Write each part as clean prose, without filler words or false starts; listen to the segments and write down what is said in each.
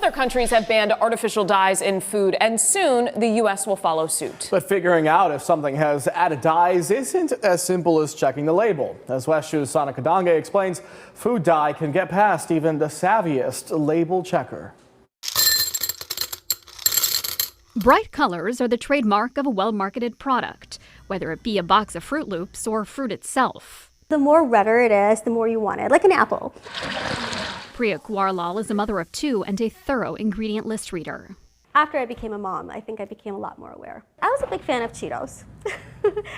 other countries have banned artificial dyes in food, and soon the U.S. will follow suit. But figuring out if something has added dyes isn't as simple as checking the label. As West Show's Sana Kadange explains, food dye can get past even the savviest label checker. Bright colors are the trademark of a well-marketed product, whether it be a box of Fruit Loops or fruit itself. The more redder it is, the more you want it, like an apple. Priya Kawarlal is a mother of two and a thorough ingredient list reader. After I became a mom, I think I became a lot more aware. I was a big fan of Cheetos,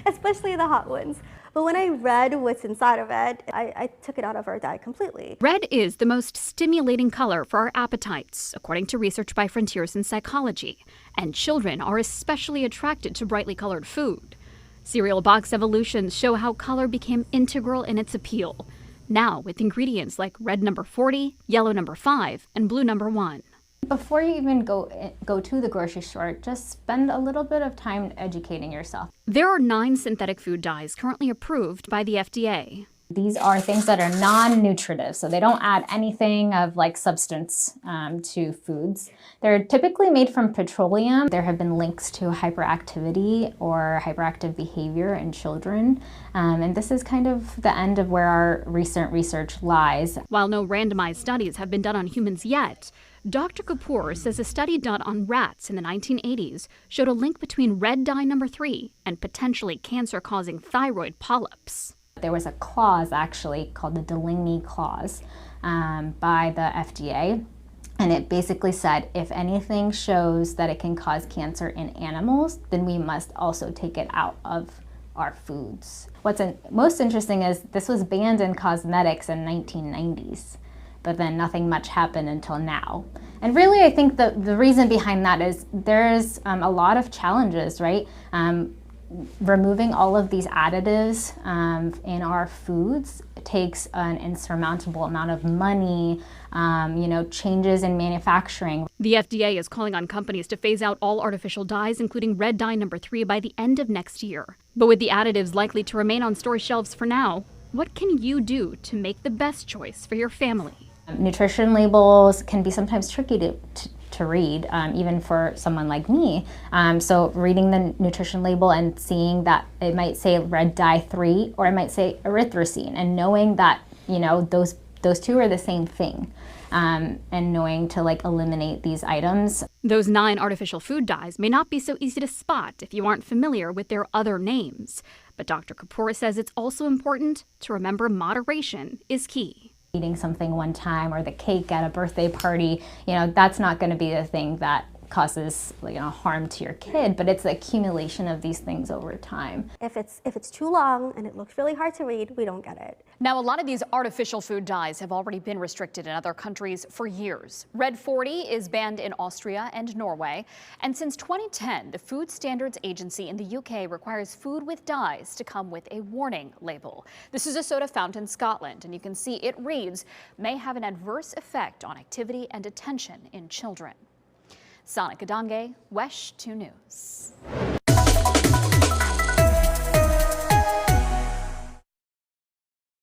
especially the hot ones. But when I read what's inside of it, I took it out of our diet completely. Red is the most stimulating color for our appetites, according to research by Frontiers in Psychology. And children are especially attracted to brightly colored food. Cereal box evolutions show how color became integral in its appeal. Now with ingredients like red number 40, yellow number 5, and blue number 1. Before you even go to the grocery store, just spend a little bit of time educating yourself. There are 9 synthetic food dyes currently approved by the FDA. These are things that are non-nutritive, so they don't add anything of like substance to foods. They're typically made from petroleum. There have been links to hyperactivity or hyperactive behavior in children, and this is kind of the end of where our recent research lies. While no randomized studies have been done on humans yet, Dr. Kapoor says a study done on rats in the 1980s showed a link between red dye number 3 and potentially cancer-causing thyroid polyps. There was a clause actually called the Delaney Clause by the FDA, and it basically said if anything shows that it can cause cancer in animals, then we must also take it out of our foods. What's most interesting is this was banned in cosmetics in 1990s, but then nothing much happened until now. And really I think the reason behind that is there's a lot of challenges, right? Removing all of these additives in our foods takes an insurmountable amount of money, changes in manufacturing. The FDA is calling on companies to phase out all artificial dyes, including red dye number 3, by the end of next year. But with the additives likely to remain on store shelves for now, what can you do to make the best choice for your family? Nutrition labels can be sometimes tricky to read, even for someone like me. So reading the nutrition label and seeing that it might say red dye 3 or it might say erythrocene, and knowing that those two are the same thing, and knowing to eliminate these items. Those 9 artificial food dyes may not be so easy to spot if you aren't familiar with their other names. But Dr. Kapoor says it's also important to remember moderation is key. Eating something one time or the cake at a birthday party, that's not going to be the thing that causes harm to your kid, but it's the accumulation of these things over time. If it's too long and it looks really hard to read, we don't get it. Now, a lot of these artificial food dyes have already been restricted in other countries for years. Red 40 is banned in Austria and Norway. And since 2010, the Food Standards Agency in the UK requires food with dyes to come with a warning label. This is a soda fountain in Scotland, and you can see it reads, may have an adverse effect on activity and attention in children. Sana Kadange, WESH 2 News.